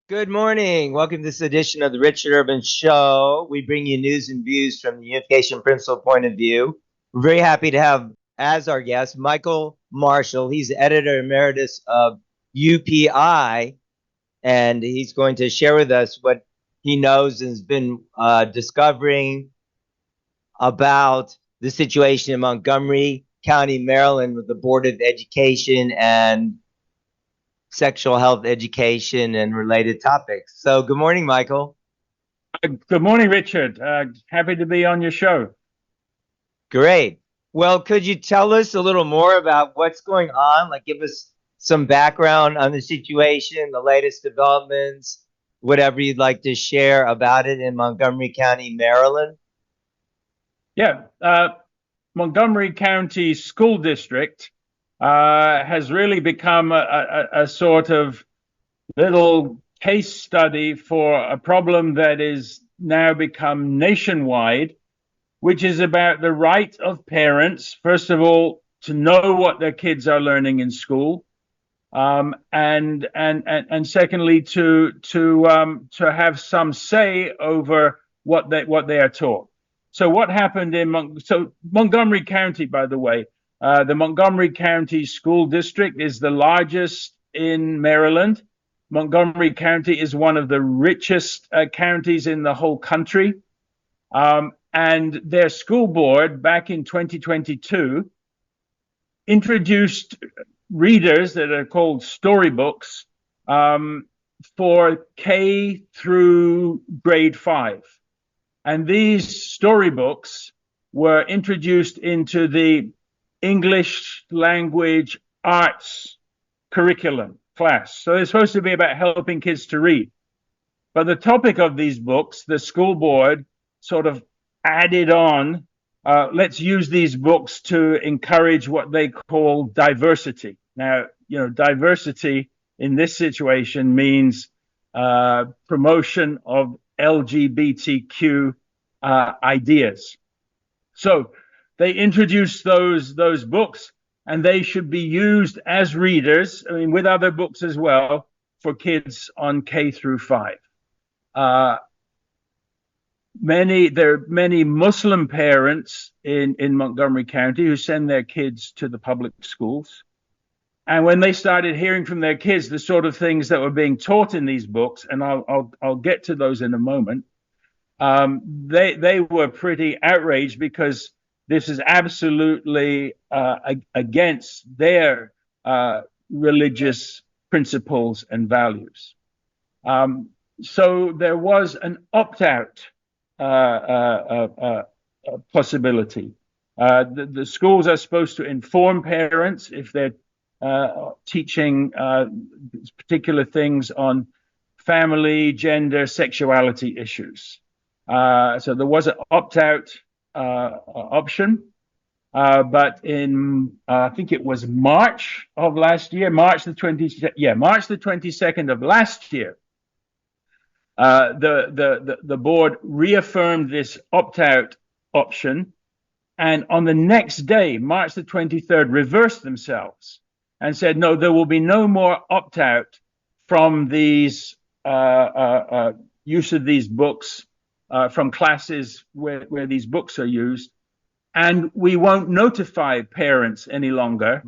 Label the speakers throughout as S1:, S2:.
S1: Good morning. Welcome to this edition of the Richard Urban Show. We bring you news and views from the unification principle point of view. We're very happy to have as our guest Michael Marshall. He's the editor emeritus of UPI, and he's going to share with us what he knows and has been discovering about the situation in Montgomery County, Maryland, with the Board of Education and sexual health education and related topics. So good morning, Michael.
S2: Good morning, Richard. Happy to be on your show.
S1: Great. Well, could you tell us a little more about what's going on? Like, give us some background on the situation, the latest developments, whatever you'd like to share about it in Montgomery County, Maryland.
S2: Yeah, Montgomery County School District has really become a sort of little case study for a problem that is now become nationwide, which is about the right of parents, first of all, to know what their kids are learning in school, and secondly, to have some say over what they are taught. So what happened in Montgomery County, by the way, the Montgomery County School District is the largest in Maryland. Montgomery County is one of the richest counties in the whole country. And their school board back in 2022 introduced readers that are called storybooks for K through grade 5. And these storybooks were introduced into the English language arts curriculum class. So they're supposed to be about helping kids to read. But the topic of these books, the school board sort of added on, let's use these books to encourage what they call diversity. Now, diversity in this situation means promotion of LGBTQ ideas. So they introduced those books, and they should be used as readers, I mean, with other books as well, for kids on K through 5. There are many Muslim parents in Montgomery County who send their kids to the public schools. And when they started hearing from their kids the sort of things that were being taught in these books, and I'll get to those in a moment, they were pretty outraged because this is absolutely against their religious principles and values. So there was an opt-out possibility. The schools are supposed to inform parents if they're teaching particular things on family, gender, sexuality issues. So there was an opt-out option, but in I think it was March of last year, March the 22nd of last year, the board reaffirmed this opt-out option, and on the next day, March the 23rd, reversed themselves and said, no, there will be no more opt-out from these use of these books from classes where these books are used, and we won't notify parents any longer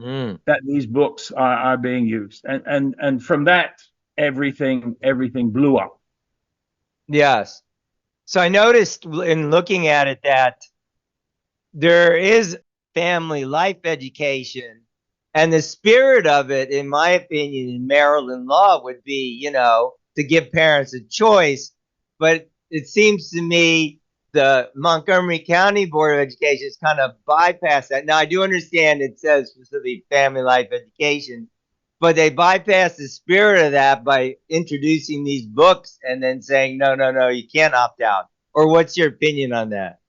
S2: that these books are being used. And from that, everything blew up.
S1: Yes. So I noticed in looking at it that there is family life education, and the spirit of it, in my opinion, in Maryland law would be, to give parents a choice. But it seems to me the Montgomery County Board of Education has kind of bypassed that. Now, I do understand it says specifically family life education, but they bypass the spirit of that by introducing these books and then saying, no, you can't opt out. Or what's your opinion on that?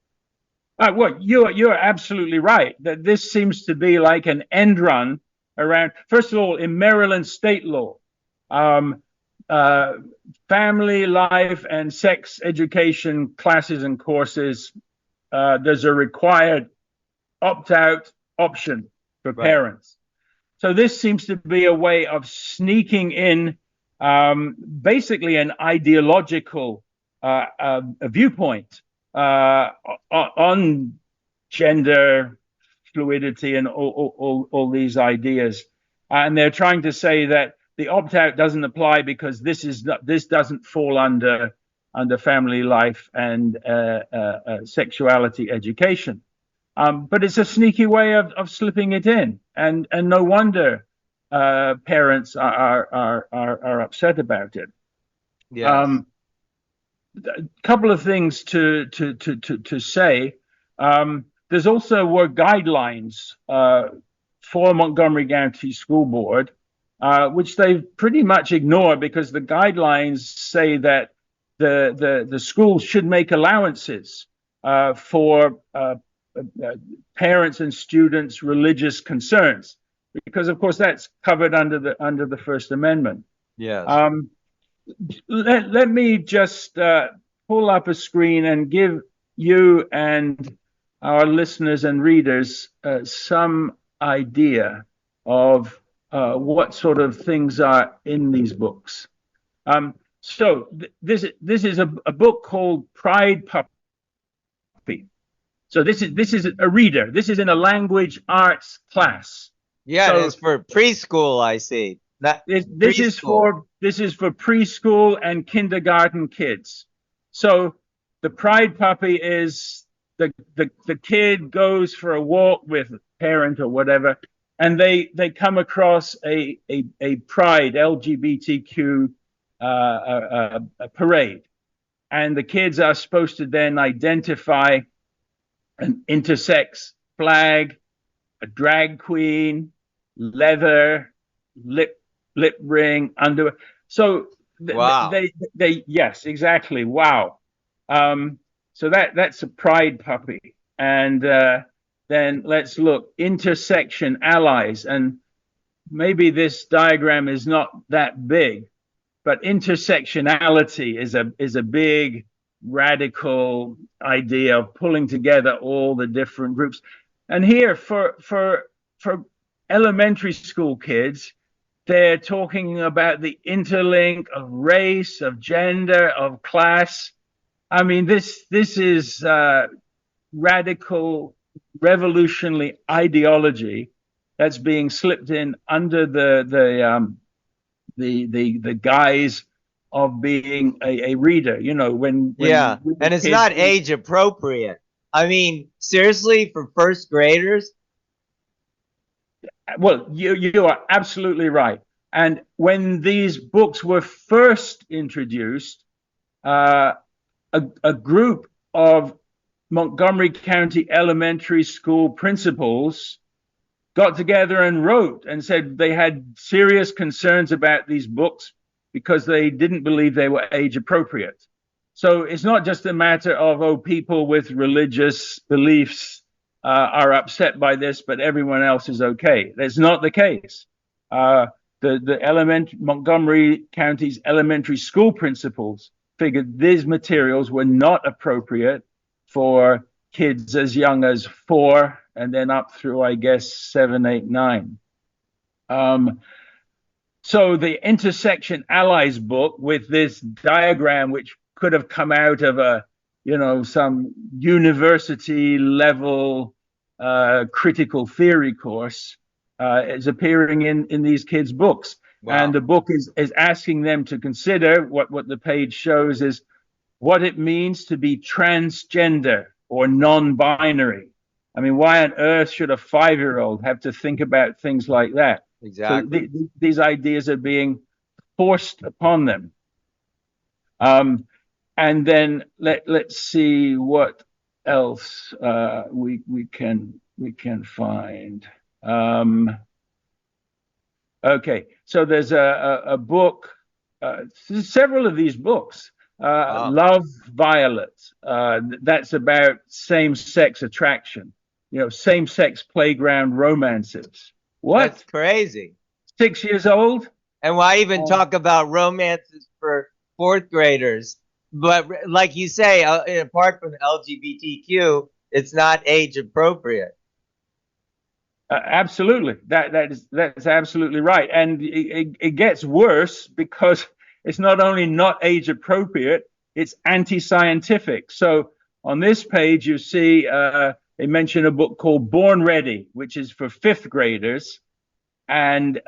S2: Well, you're absolutely right that this seems to be like an end run around. First of all, in Maryland state law, family life and sex education classes and courses, there's a required opt-out option for parents. So this seems to be a way of sneaking in basically an ideological a viewpoint on gender fluidity and all these ideas. And they're trying to say that the opt-out doesn't apply because this doesn't fall under family life and sexuality education. But it's a sneaky way of slipping it in, and no wonder parents are upset about it.
S1: Yes.
S2: A couple of things to say. There's also were guidelines for Montgomery County School Board, which they pretty much ignore because the guidelines say that the schools should make allowances for parents and students' religious concerns, because of course that's covered under the First Amendment.
S1: Yes.
S2: Let me just pull up a screen and give you and our listeners and readers some idea of what sort of things are in these books. So this is a book called Pride Puppy. So this is a reader. This is in a language arts class.
S1: Yeah,
S2: so
S1: it's for preschool, I see.
S2: This is for preschool and kindergarten kids. So the Pride Puppy is the kid goes for a walk with a parent or whatever, and they come across a Pride LGBTQ a parade, and the kids are supposed to then identify an intersex flag, a drag queen, leather, lip ring, underwear. So
S1: wow.
S2: they yes, exactly. Wow. So that's a Pride Puppy. And then let's look, intersection allies. And maybe this diagram is not that big, but intersectionality is a big radical idea of pulling together all the different groups. And here for elementary school kids, they're talking about the interlink of race, of gender, of class. I mean, this is radical, revolutionary ideology that's being slipped in under the guise of being a reader. You know, when
S1: yeah, and it's not age appropriate. I mean, seriously, for first graders?
S2: Well, you are absolutely right. And when these books were first introduced, a group of Montgomery County elementary school principals got together and wrote and said they had serious concerns about these books because they didn't believe they were age appropriate. So it's not just a matter of, oh, people with religious beliefs are upset by this, but everyone else is okay. That's not the case. Montgomery County's elementary school principals figured these materials were not appropriate for kids as young as 4 and then up through, I guess, 7, 8, 9. So the Intersection Allies book with this diagram, which could have come out of some university level critical theory course, is appearing in these kids' books. Wow. And the book is asking them to consider what the page shows is what it means to be transgender or non-binary. I mean, why on earth should a 5-year-old have to think about things like that?
S1: Exactly.
S2: So these ideas are being forced upon them. And then let's see what else we can find. Okay, so there's a book, several of these books. Wow. Love Violet. That's about same-sex attraction. Same-sex playground romances. What?
S1: That's crazy.
S2: 6 years old?
S1: And why even talk about romances for 4th graders? But like you say, apart from LGBTQ, it's not age appropriate.
S2: Absolutely. That's absolutely right. And it gets worse because it's not only not age appropriate, it's anti-scientific. So on this page, you see they mention a book called Born Ready, which is for fifth graders. And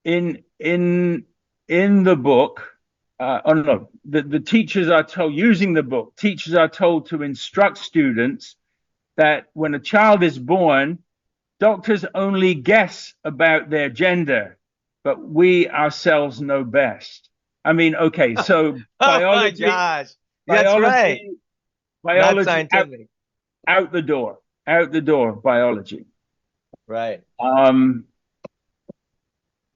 S2: in the book, oh no, the teachers are told, using the book, teachers are told to instruct students that when a child is born, doctors only guess about their gender, but we ourselves know best. I mean, okay, so
S1: Oh my gosh. That's right.
S2: biology,
S1: Not
S2: biology
S1: scientific.
S2: out the door, biology.
S1: Right.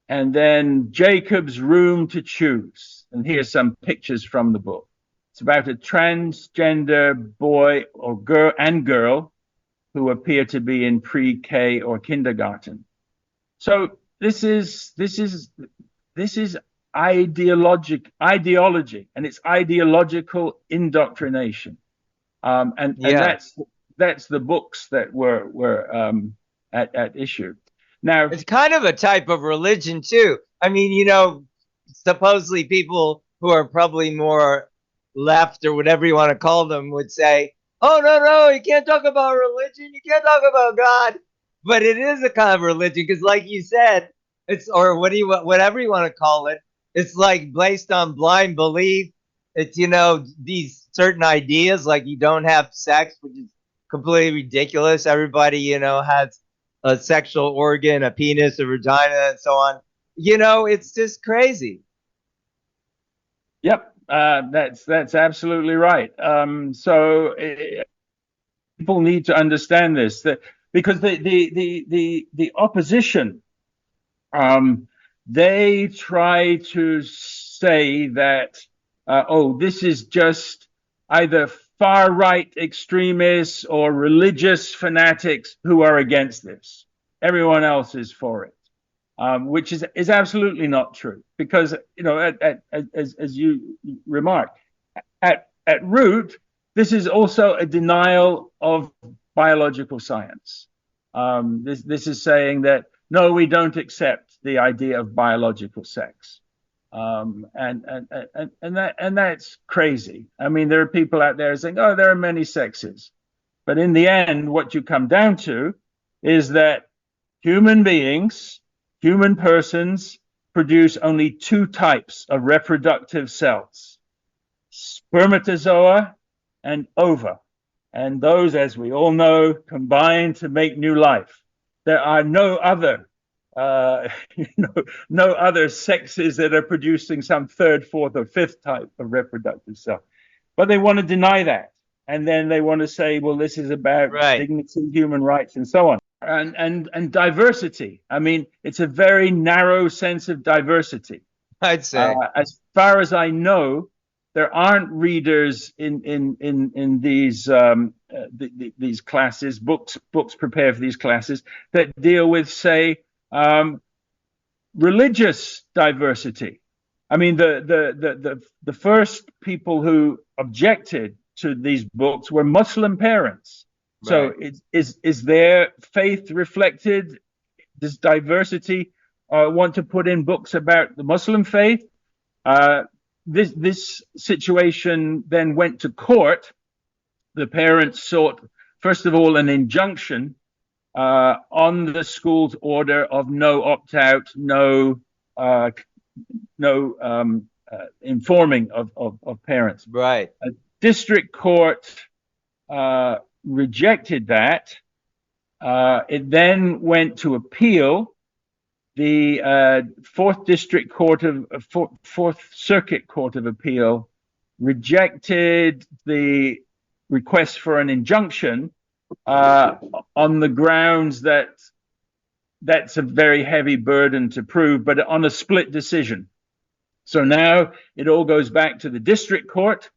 S2: And then Jacob's Room to Choose. And here's some pictures from the book. It's about a transgender boy or girl who appear to be in pre-K or kindergarten. So this is ideology, and it's ideological indoctrination. And that's the books that were at issue. Now,
S1: it's kind of a type of religion too. I mean, supposedly people who are probably more left or whatever you want to call them would say, "Oh no, you can't talk about religion. You can't talk about God." But it is a kind of religion because, like you said, it's or whatever you want to call it. It's like based on blind belief. It's these certain ideas like you don't have sex, which is completely ridiculous. Everybody has a sexual organ, a penis, a vagina, and so on. It's just crazy.
S2: Yep, that's absolutely right. So people need to understand this because the opposition, they try to say that this is just either far right extremists or religious fanatics who are against this. Everyone else is for it. Which is absolutely not true, because as you remarked, at root, this is also a denial of biological science. This is saying that no, we don't accept the idea of biological sex, and that's crazy. I mean, there are people out there saying, oh, there are many sexes, but in the end, what you come down to is that human beings, human persons, produce only two types of reproductive cells: spermatozoa and ova. And those, as we all know, combine to make new life. There are no other no other sexes that are producing some third, fourth, or fifth type of reproductive cell. But they want to deny that. And then they want to say, well, this is about dignity, human rights, and so on. And diversity. I mean, it's a very narrow sense of diversity.
S1: I'd say.
S2: As far as I know, there aren't readers in these classes, books prepared for these classes that deal with, say, religious diversity. I mean, the first people who objected to these books were Muslim parents. So is their faith reflected? Does diversity want to put in books about the Muslim faith? This situation then went to court. The parents sought, first of all, an injunction on the school's order of no opt-out, no informing of parents.
S1: Right.
S2: A district court rejected that. It then went to appeal. The Fourth Circuit Court of Appeal rejected the request for an injunction on the grounds that that's a very heavy burden to prove, but on a split decision. So now it all goes back to the district court,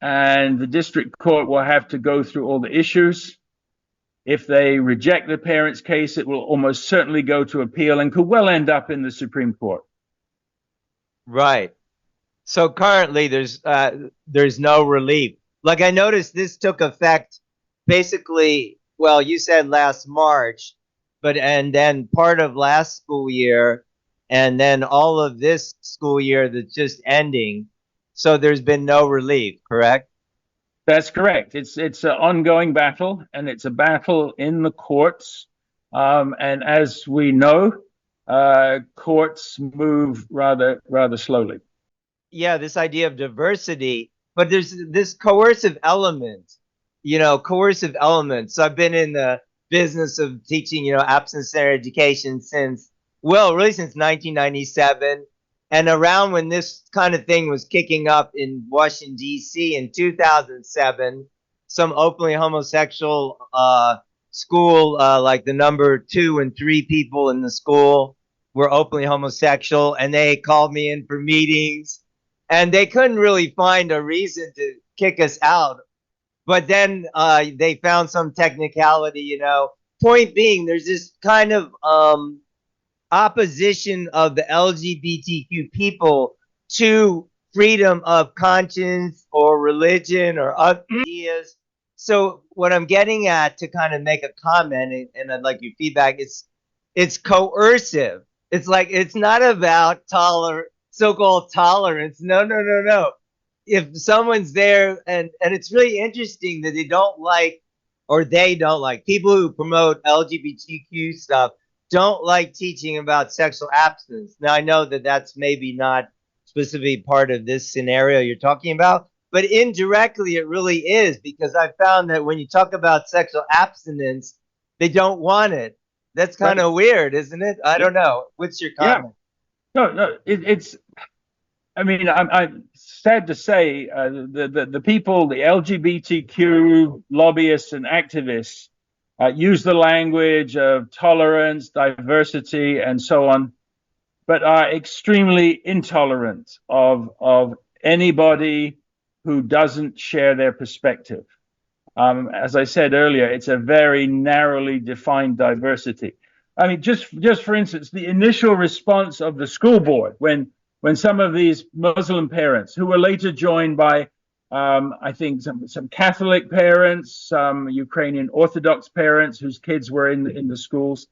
S2: and the district court will have to go through all the issues. If they reject the parents' case, it will almost certainly go to appeal and could well end up in the Supreme Court.
S1: Right. So currently there's no relief. Like, I noticed this took effect basically, well, you said last March, but and then part of last school year, and then all of this school year that's just ending. So there's been no relief, correct?
S2: That's correct. It's an ongoing battle, and it's a battle in the courts. And as we know, courts move rather slowly.
S1: Yeah, this idea of diversity, but there's this coercive element, coercive elements. So I've been in the business of teaching, absence center education since, well, really since 1997. And around when this kind of thing was kicking up in Washington, D.C. in 2007, some openly homosexual school, like the number 2 and 3 people in the school were openly homosexual, and they called me in for meetings and they couldn't really find a reason to kick us out. But then they found some technicality, Point being, there's this kind of opposition of the LGBTQ people to freedom of conscience or religion or ideas. So what I'm getting at to kind of make a comment, and I'd like your feedback, it's coercive. It's like it's not about so-called tolerance. No, no, no, no. If someone's there, and it's really interesting that they don't like people who promote LGBTQ stuff don't like teaching about sexual abstinence. Now I know that that's maybe not specifically part of this scenario you're talking about, but indirectly it really is, because I found that when you talk about sexual abstinence, they don't want it. That's kind of weird, isn't it? I don't know. What's your comment?
S2: Yeah. No, it's. I mean, I'm sad to say the people, the LGBTQ lobbyists and activists, use the language of tolerance, diversity, and so on, but are extremely intolerant of anybody who doesn't share their perspective. As I said earlier, it's a very narrowly defined diversity. I mean, just for instance, the initial response of the school board when some of these Muslim parents, who were later joined by, I think, some Catholic parents, some Ukrainian Orthodox parents whose kids were in the schools,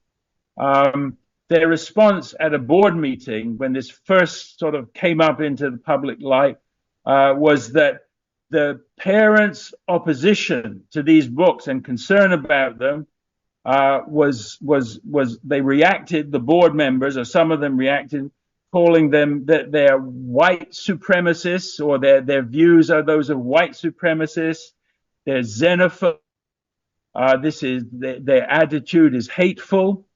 S2: their response at a board meeting when this first sort of came up into the public light was that the parents' opposition to these books and concern about them was they reacted, the board members, or some of them reacted, calling them that they're white supremacists, or their views are those of white supremacists. They're xenophobe. Their attitude is hateful.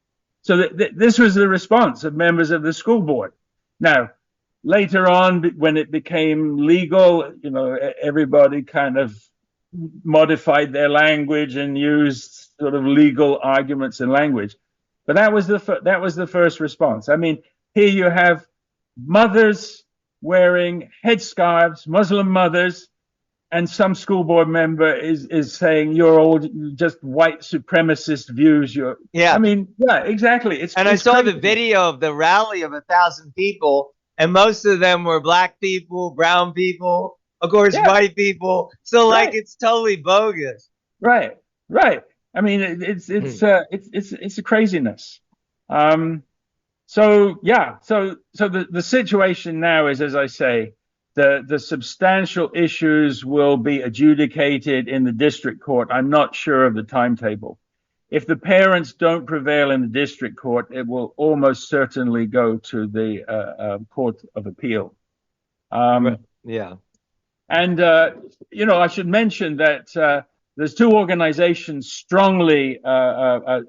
S2: So this was the response of members of the school board. Now, later on, when it became legal, everybody kind of modified their language and used sort of legal arguments and language. But that was the first response. I mean, here you have mothers wearing headscarves, Muslim mothers, and some school board member is saying you're all just white supremacist views.
S1: Yeah.
S2: I mean, yeah, exactly.
S1: I saw the video of the rally of 1,000 people, and most of them were black people, brown people, of course, white people. So it's totally bogus.
S2: Right. I mean, it's a craziness. So the situation now is, as I say, the substantial issues will be adjudicated in the district court. I'm not sure of the timetable. If the parents don't prevail in the district court, it will almost certainly go to the Court of Appeal.
S1: Yeah.
S2: And, I should mention that there's 2 organizations strongly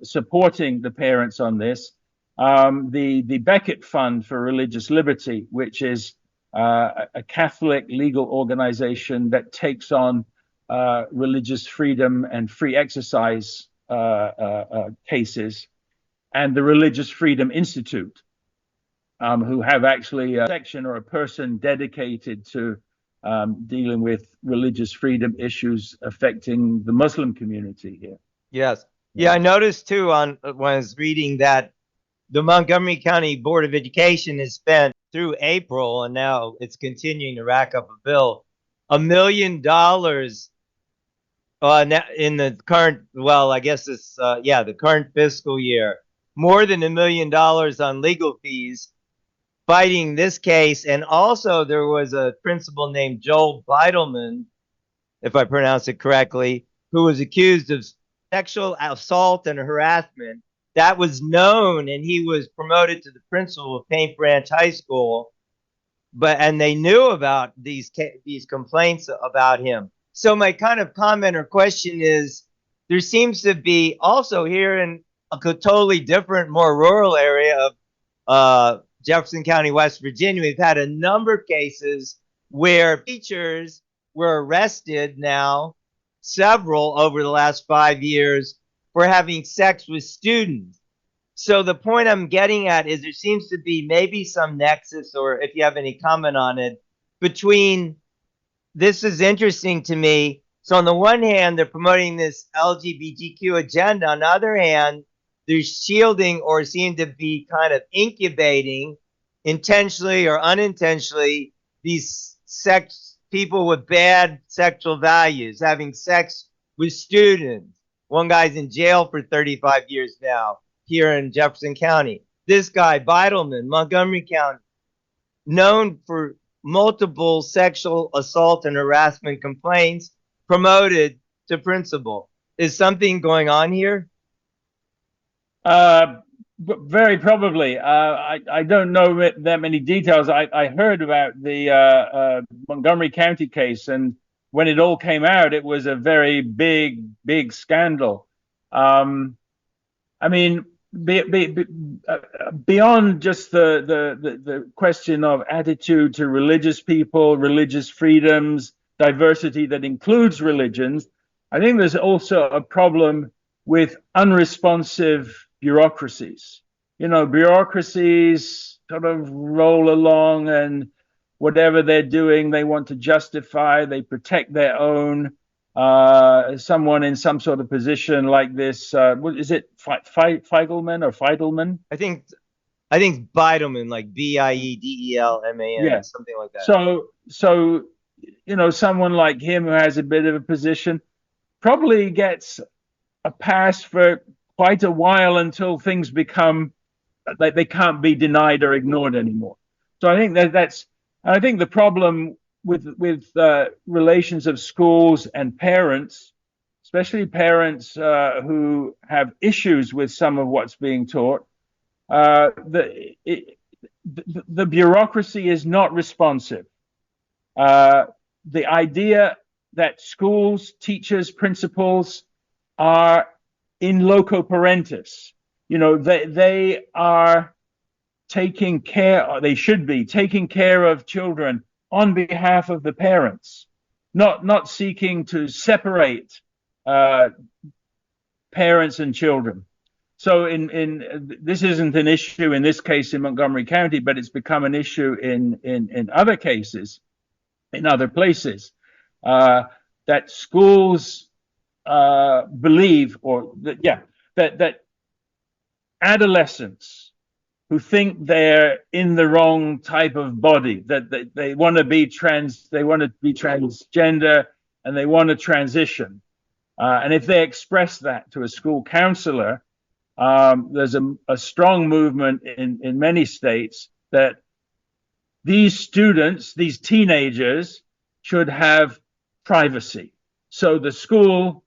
S2: supporting the parents on this. The Beckett Fund for Religious Liberty, which is a Catholic legal organization that takes on religious freedom and free exercise cases, and the Religious Freedom Institute, who have actually a section or a person dedicated to dealing with religious freedom issues affecting the Muslim community here.
S1: Yes. Yeah, I noticed too when I was reading that the Montgomery County Board of Education has spent through April, and now it's continuing to rack up a bill, $1 million in the current, well, I guess it's the current fiscal year more than $1 million on legal fees fighting this case. And also there was a principal named Joel Beidelman, if I pronounce it correctly, who was accused of sexual assault and harassment. That was known, and he was promoted to the principal of Paint Branch High School. And they knew about these complaints about him. So my kind of comment or question is, there seems to be also here in a totally different, more rural area of Jefferson County, West Virginia, we've had a number of cases where teachers were arrested now, several over the last 5 years, for having sex with students. So the point I'm getting at is there seems to be maybe some nexus, or if you have any comment on it, between, this is interesting to me. So on the one hand, they're promoting this LGBTQ agenda. On the other hand, they're shielding or seem to be kind of incubating, intentionally or unintentionally, these people with bad sexual values, having sex with students. One guy's in jail for 35 years now here in Jefferson County. This guy, Beidelman, Montgomery County, known for multiple sexual assault and harassment complaints, promoted to principal. Is something going on here?
S2: Very probably. I don't know that many details. I heard about the Montgomery County case, and when it all came out, it was a very big scandal. I mean, beyond just the question of attitude to religious people, religious freedoms, diversity that includes religions, I think there's also a problem with unresponsive bureaucracies. You know, bureaucracies sort of roll along, and whatever they're doing, they want to justify, they protect their own. Someone in some sort of position like this, what is it, Feigelman or Feidelman?
S1: I think Beidelman, like Biedelman,
S2: Yeah,
S1: something like that.
S2: So you know, someone like him who has a bit of a position probably gets a pass for quite a while until things become like they can't be denied or ignored anymore. So I think I think the problem with relations of schools and parents, especially parents who have issues with some of what's being taught, the bureaucracy is not responsive. The idea that schools, teachers, principals are in loco parentis, you know, they are taking care, or they should be taking care of children on behalf of the parents, not seeking to separate parents and children. So this isn't an issue in this case in Montgomery County, but it's become an issue in other cases, in other places, that schools believe, or that adolescents who think they're in the wrong type of body, that they want to be transgender, and they want to transition. And if they express that to a school counselor, there's a strong movement in many states that these students, these teenagers, should have privacy. So the school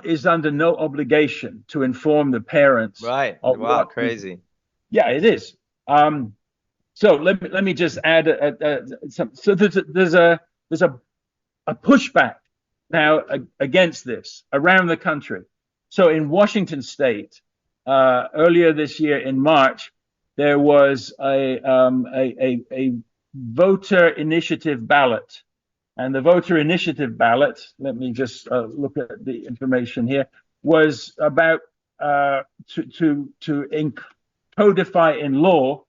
S2: is under no obligation to inform the parents.
S1: Right. Wow, crazy.
S2: Yeah, it is. So let me just add some. So there's a pushback now against this around the country. So in Washington State, earlier this year in March, there was a voter initiative ballot. And the voter initiative ballot, let me just look at the information here, was about to codify in law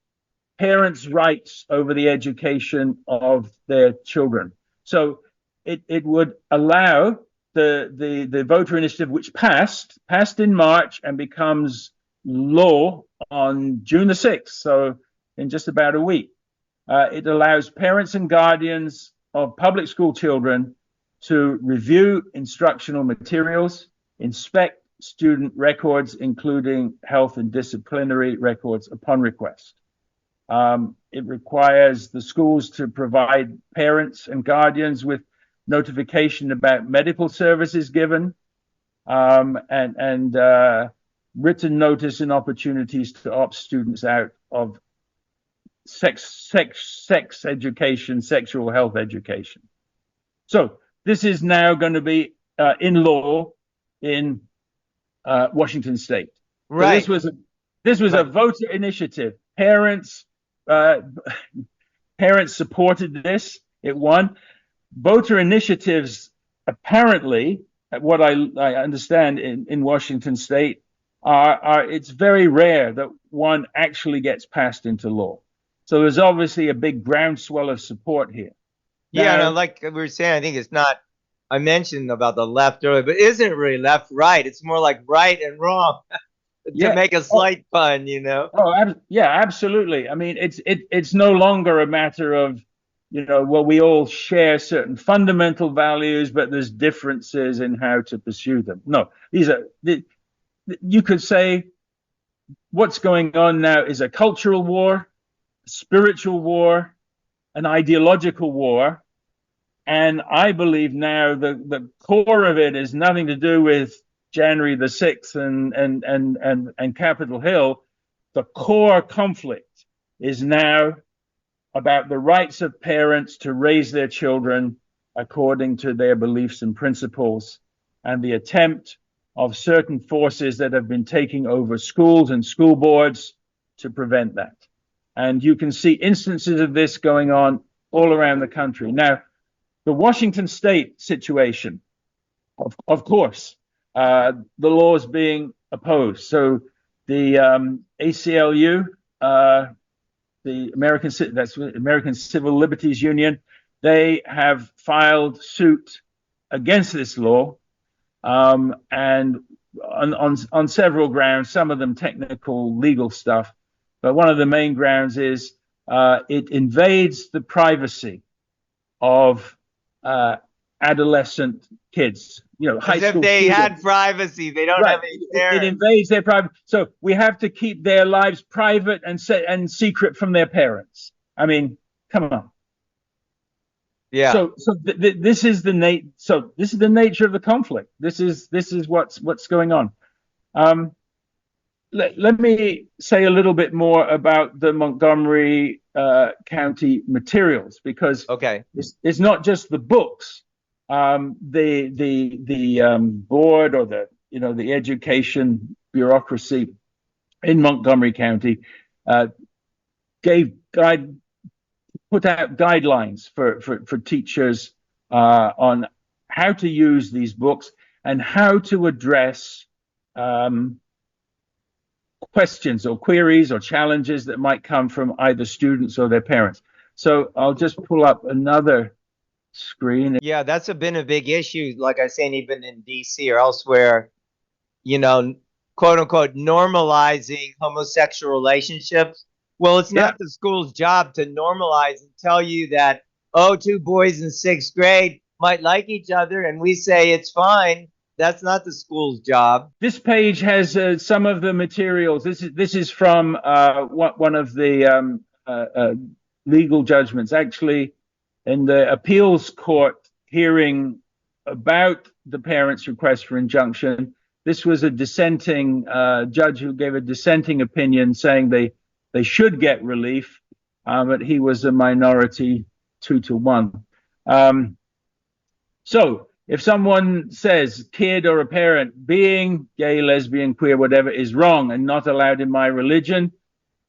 S2: parents' rights over the education of their children. So it would allow the voter initiative, which passed in March and becomes law on June the 6th, so in just about a week. It allows parents and guardians of public school children to review instructional materials, inspect student records, including health and disciplinary records, upon request. It requires the schools to provide parents and guardians with notification about medical services given, and written notice and opportunities to opt students out of sex education, sexual health education. So this is now going to be in law in Washington State.
S1: Right.
S2: So this was a voter initiative. Parents supported this. It won. Voter initiatives, apparently, what I understand in Washington State, it's very rare that one actually gets passed into law. So there's obviously a big groundswell of support here.
S1: Yeah, and like we were saying, I think it's not. I mentioned about the left earlier, but isn't really left right. It's more like right and wrong. To make a slight pun, you know.
S2: Oh, yeah, absolutely. I mean, it's no longer a matter of, well, we all share certain fundamental values, but there's differences in how to pursue them. No, you could say what's going on now is a cultural war, a spiritual war, an ideological war. And I believe now the core of it is nothing to do with January the 6th and Capitol Hill. The core conflict is now about the rights of parents to raise their children according to their beliefs and principles, and the attempt of certain forces that have been taking over schools and school boards to prevent that. And you can see instances of this going on all around the country. Now, the Washington State situation, of course, the law is being opposed. So the ACLU, the American Civil Liberties Union, they have filed suit against this law, and on several grounds, some of them technical legal stuff. But one of the main grounds is it invades the privacy of adolescent kids, high school.
S1: If they had privacy, they don't have any parents.
S2: It invades their privacy. So we have to keep their lives private and secret from their parents. I mean, come on.
S1: Yeah.
S2: So this is the nature of the conflict. This is what's going on. Let me say a little bit more about the Montgomery County materials, because it's not just the books. The board, or the education bureaucracy in Montgomery County put out guidelines for teachers on how to use these books and how to address questions or queries or challenges that might come from either students or their parents. So I'll just pull up another screen.
S1: Yeah, that's been a big issue, like I say, even in DC or elsewhere, quote unquote, normalizing homosexual relationships. Well, it's not the school's job to normalize and tell you that, two boys in 6th grade might like each other and we say it's fine. That's not the school's job.
S2: This page has some of the materials. This is from one of the legal judgments, actually, in the appeals court hearing about the parents' request for injunction. This was a dissenting judge who gave a dissenting opinion, saying they should get relief, but he was a minority 2-1. So if someone says kid or a parent being gay, lesbian, queer, whatever is wrong and not allowed in my religion,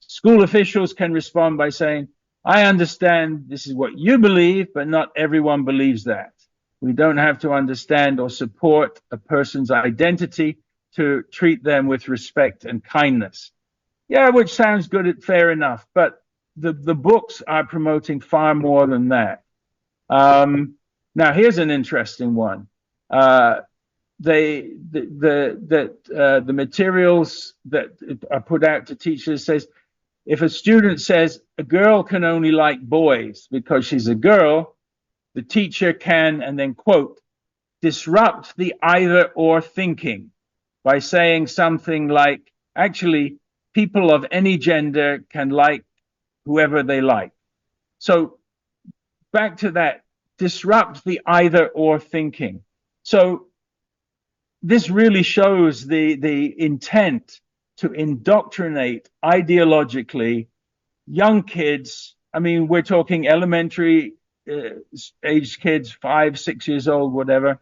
S2: school officials can respond by saying, I understand this is what you believe, but not everyone believes that. We don't have to understand or support a person's identity to treat them with respect and kindness. Yeah, which sounds good, fair enough, but the books are promoting far more than that. Now, here's an interesting one. The materials that are put out to teachers says, if a student says a girl can only like boys because she's a girl, the teacher can, and then quote, disrupt the either or thinking by saying something like, actually, people of any gender can like whoever they like. So back to that, disrupt the either or thinking. So this really shows the intent to indoctrinate ideologically young kids. I mean, we're talking elementary age kids, 5, 6 years old, whatever.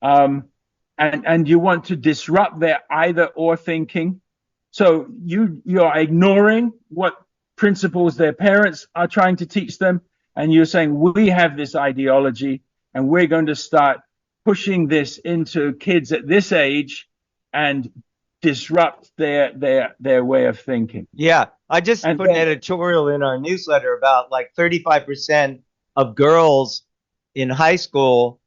S2: And you want to disrupt their either or thinking. So you're ignoring what principles their parents are trying to teach them, and you're saying, we have this ideology and we're going to start pushing this into kids at this age and disrupt their way of thinking.
S1: Yeah, I just
S2: And
S1: put an editorial in our newsletter about like 35% of girls in high school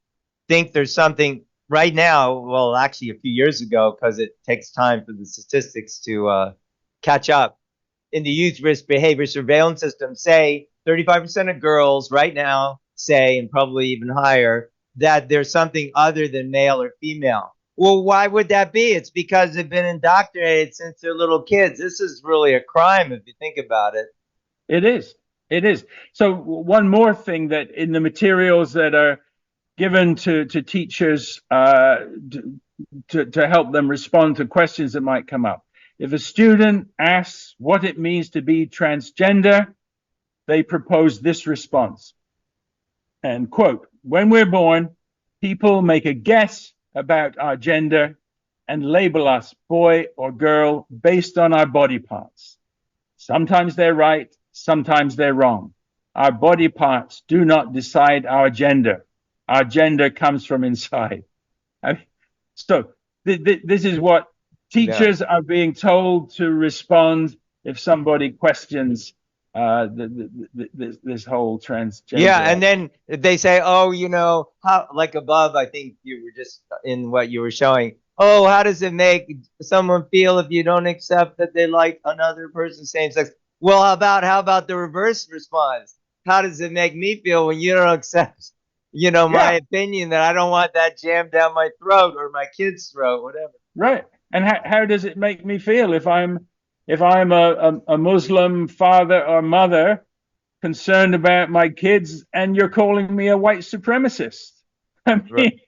S1: think there's something right now. Well, actually, a few years ago, because it takes time for the statistics to catch up. In the youth risk behavior surveillance system, say 35% of girls right now say, and probably even higher, that there's something other than male or female. Well, why would that be? It's because they've been indoctrinated since they're little kids. This is really a crime if you think about it.
S2: It is. It is. So one more thing that in the materials that are given to teachers to help them respond to questions that might come up. If a student asks what it means to be transgender, they propose this response. And quote, when we're born, people make a guess about our gender and label us boy or girl based on our body parts. Sometimes they're right, sometimes they're wrong. Our body parts do not decide our gender. Our gender comes from inside. So this is what teachers are being told to respond if somebody questions this whole transgender.
S1: Yeah, and then they say, oh, you know, how, like above, I think you were just in what you were showing. Oh, how does it make someone feel if you don't accept that they like another person same sex? Well, how about the reverse response? How does it make me feel when you don't accept, you know, my opinion that I don't want that jammed down my throat or my kid's throat, whatever.
S2: Right. And how does it make me feel if I'm a Muslim father or mother concerned about my kids and you're calling me a white supremacist? I mean,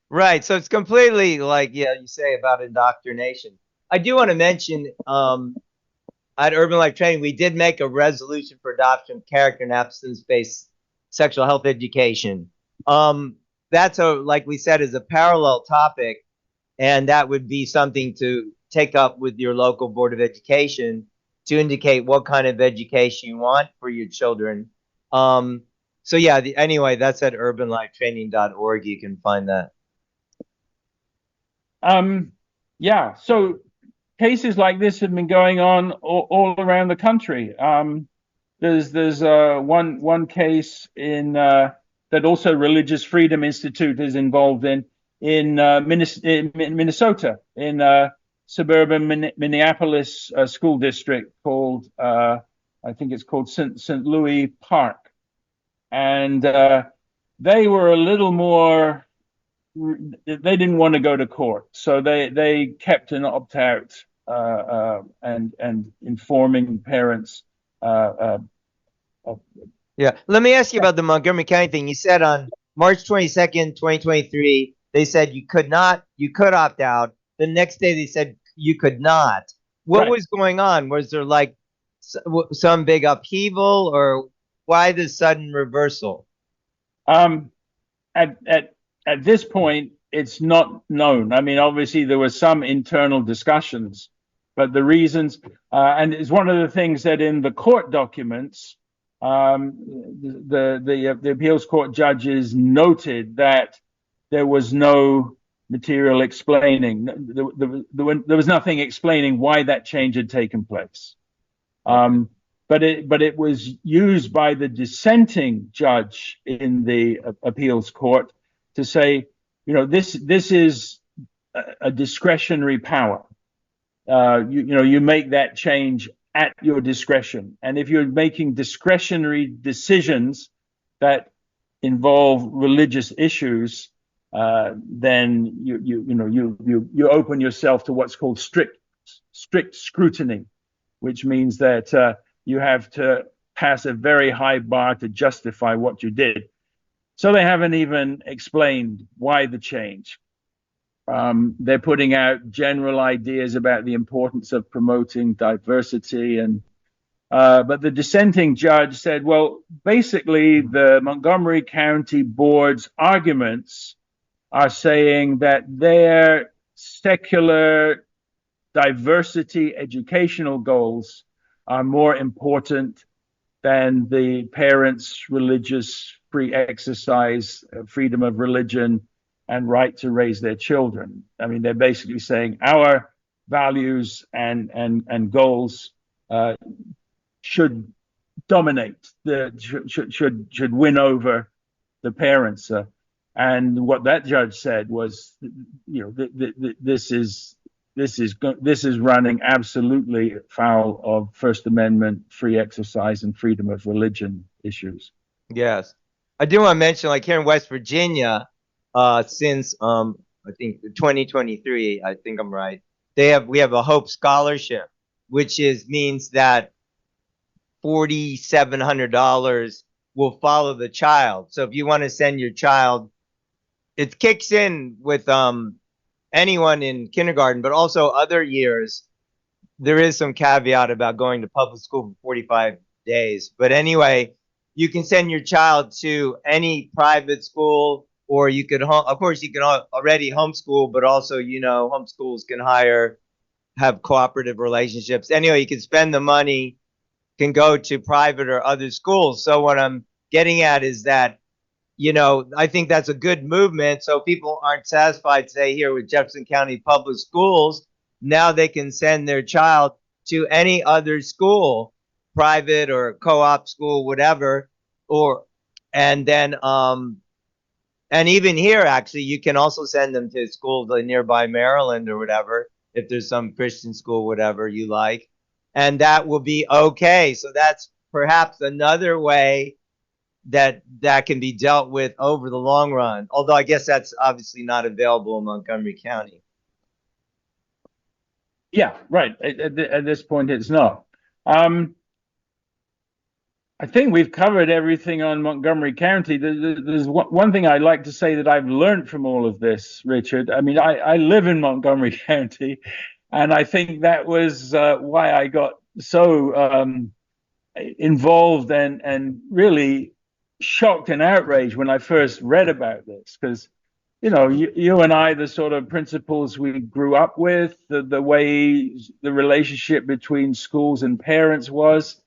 S1: right. So it's completely like, yeah, you say about indoctrination. I do want to mention at Urban Life Training, we did make a resolution for adoption of character and abstinence-based sexual health education. That's like we said, is a parallel topic, and that would be something to take up with your local board of education to indicate what kind of education you want for your children. So yeah, anyway, that's at urbanlifetraining.org. You can find that.
S2: Yeah. So cases like this have been going on all around the country. There's one case in that also Religious Freedom Institute is involved in Minnesota, in suburban Minneapolis school district called I think it's called St. Louis Park, and they were a little more. They didn't want to go to court, so they kept an opt-out and informing parents.
S1: Yeah, let me ask you about the Montgomery County thing. You said on March 22nd, 2023, they said you could opt out. The next day they said you could not. What was going on? Was there like some big upheaval, or why the sudden reversal?
S2: At this point, it's not known. I mean, obviously there were some internal discussions, but the reasons, and it's one of the things that in the court documents, the appeals court judges noted that there was no material explaining. There was nothing explaining why that change had taken place. But it was used by the dissenting judge in the appeals court to say, you know, this is a discretionary power. You make that change at your discretion. And if you're making discretionary decisions that involve religious issues, then you open yourself to what's called strict scrutiny, which means that you have to pass a very high bar to justify what you did. So they haven't even explained why the change. They're putting out general ideas about the importance of promoting diversity, but the dissenting judge said, well, basically the Montgomery County Board's arguments are saying that their secular diversity educational goals are more important than the parents' religious free exercise, freedom of religion, and right to raise their children. I mean, they're basically saying our values and goals should dominate, should win over the parents. And what that judge said was, this is running absolutely foul of First Amendment free exercise and freedom of religion issues.
S1: Yes. I do want to mention, like here in West Virginia, since I think 2023, I think I'm right, we have a Hope Scholarship, which means that $4,700 will follow the child. So if you want to send your child, it kicks in with anyone in kindergarten, but also other years. There is some caveat about going to public school for 45 days. But anyway, you can send your child to any private school, or you could, of course, you can already homeschool, but also, homeschools can have cooperative relationships. Anyway, you can spend the money, can go to private or other schools. So what I'm getting at is that, I think that's a good movement. So people aren't satisfied, say, here with Jefferson County Public Schools. Now they can send their child to any other school, private or co-op school, whatever. And even here, actually, you can also send them to schools like nearby Maryland or whatever, if there's some Christian school, whatever you like. And that will be okay. So that's perhaps another way that can be dealt with over the long run. Although I guess that's obviously not available in Montgomery County.
S2: Yeah, right. At this point, it's not. I think we've covered everything on Montgomery County. There's one thing I'd like to say that I've learned from all of this, Richard. I mean, I live in Montgomery County, and I think that was why I got so involved and really shocked and outraged when I first read about this, because you and I, the sort of principles we grew up with, the way the relationship between schools and parents was,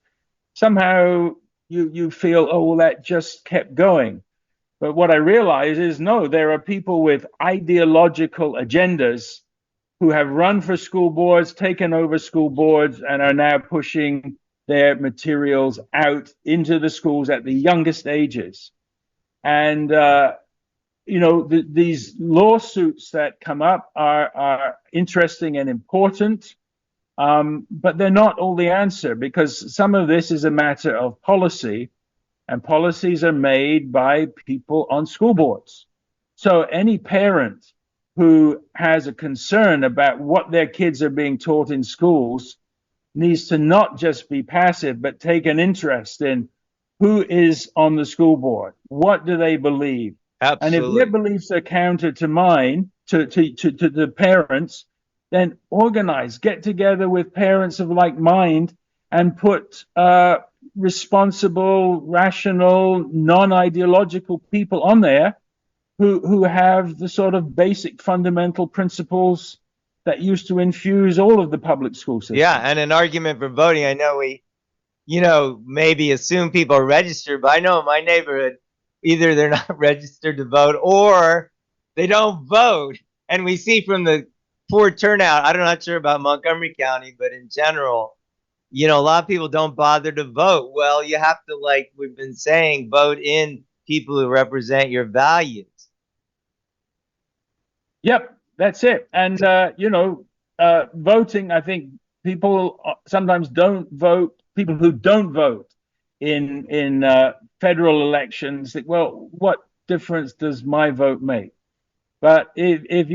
S2: somehow you feel, oh, well, that just kept going. But what I realize is, no, there are people with ideological agendas who have run for school boards, taken over school boards, and are now pushing their materials out into the schools at the youngest ages. And, these lawsuits that come up are interesting and important, but they're not all the answer, because some of this is a matter of policy, and policies are made by people on school boards. So any parent who has a concern about what their kids are being taught in schools needs to not just be passive, but take an interest in who is on the school board. What do they believe?
S1: Absolutely.
S2: And if their beliefs are counter to mine, to the parents, then organize, get together with parents of like mind, and put responsible, rational, non-ideological people on there who have the sort of basic fundamental principles that used to infuse all of the public school system.
S1: Yeah, and an argument for voting. I know we, maybe assume people are registered, but I know in my neighborhood, either they're not registered to vote or they don't vote. And we see from the poor turnout, I'm not sure about Montgomery County, but in general, a lot of people don't bother to vote. Well, you have to, like we've been saying, vote in people who represent your values.
S2: Yep, that's it. And, voting, I think people sometimes don't vote, people who don't vote in federal elections think, well, what difference does my vote make? But if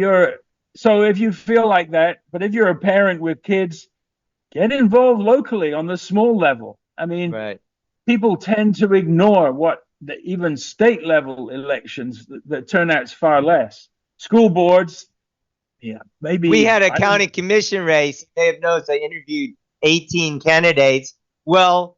S2: you feel like that, but if you're a parent with kids, get involved locally on the small level. I mean,
S1: Right.
S2: people tend to ignore what even state level elections, the turnout's far less. School boards, yeah,
S1: We
S2: maybe,
S1: had a
S2: I don't know.
S1: county commission race. They have noticed I interviewed 18 candidates. Well,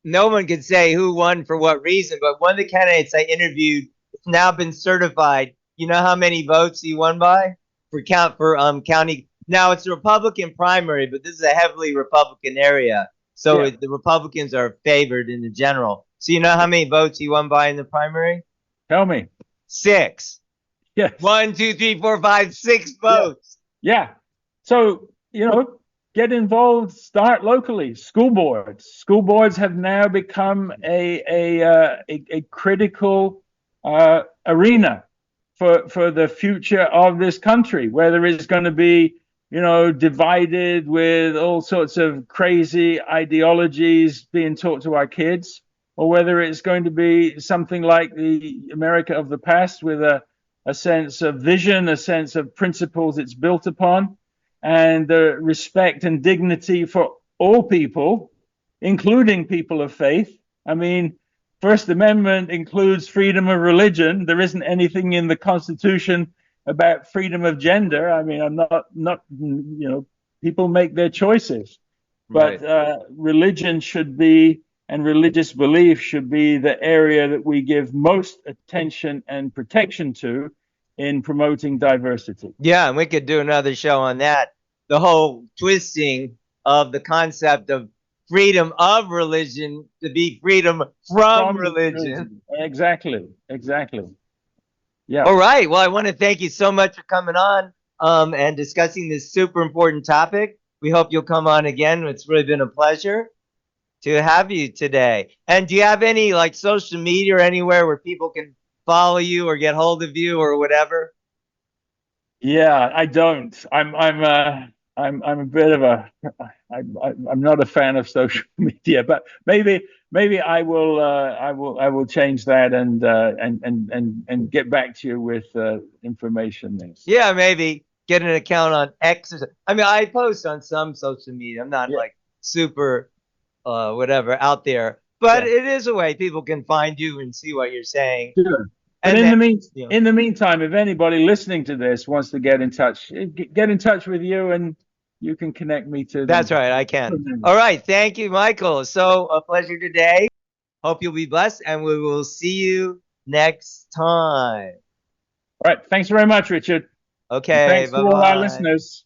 S1: no one could say who won for what reason, but one of the candidates I interviewed has now been certified. You know how many votes he won by for county? Now it's a Republican primary, but this is a heavily Republican area, so
S2: Yeah,
S1: the Republicans are favored in the general. So you know how many votes he won by in the primary?
S2: tell me.
S1: 6.
S2: Yes.
S1: 1, 2, 3, 4, 5, 6
S2: Yeah.
S1: votes.
S2: Yeah. So, get involved, start locally. School boards. School boards have now become a critical arena for the future of this country, whether it's going to be, divided with all sorts of crazy ideologies being taught to our kids, or whether it's going to be something like the America of the past with a sense of vision, a sense of principles it's built upon, and the respect and dignity for all people, including people of faith. I mean, First Amendment includes freedom of religion. There isn't anything in the Constitution about freedom of gender. I mean, I'm not people make their choices,
S1: Right.
S2: but religion should be, and religious belief should be, the area that we give most attention and protection to in promoting diversity.
S1: Yeah, and we could do another show on that. The whole twisting of the concept of freedom of religion to be freedom from
S2: From
S1: religion.
S2: religion. Exactly. Yeah.
S1: All right. Well, I want to thank you so much for coming on and discussing this super important topic. We hope you'll come on again. It's really been a pleasure to have you today. And do you have any like social media or anywhere where people can follow you or get hold of you or whatever?
S2: Yeah, I don't. I'm a bit of a I'm not a fan of social media, but maybe I will change that and get back to you with information there.
S1: Yeah, maybe get an account on X or something. I mean, I post on some social media. I'm not
S2: Yeah,
S1: like super whatever out there, but
S2: yeah,
S1: it is a way people can find you and see what you're saying.
S2: sure. But
S1: And
S2: in
S1: then,
S2: the mean
S1: you know,
S2: in the meantime, if anybody listening to this wants to get in touch, get in touch with you, and you can connect me to
S1: that's
S2: them.
S1: right, I can. All right, thank you, Michael. So a pleasure today. Hope you'll be blessed, and we will see you next time.
S2: All right. Thanks very much, Richard. And
S1: Okay,
S2: thanks to
S1: bye
S2: all our
S1: bye.
S2: listeners.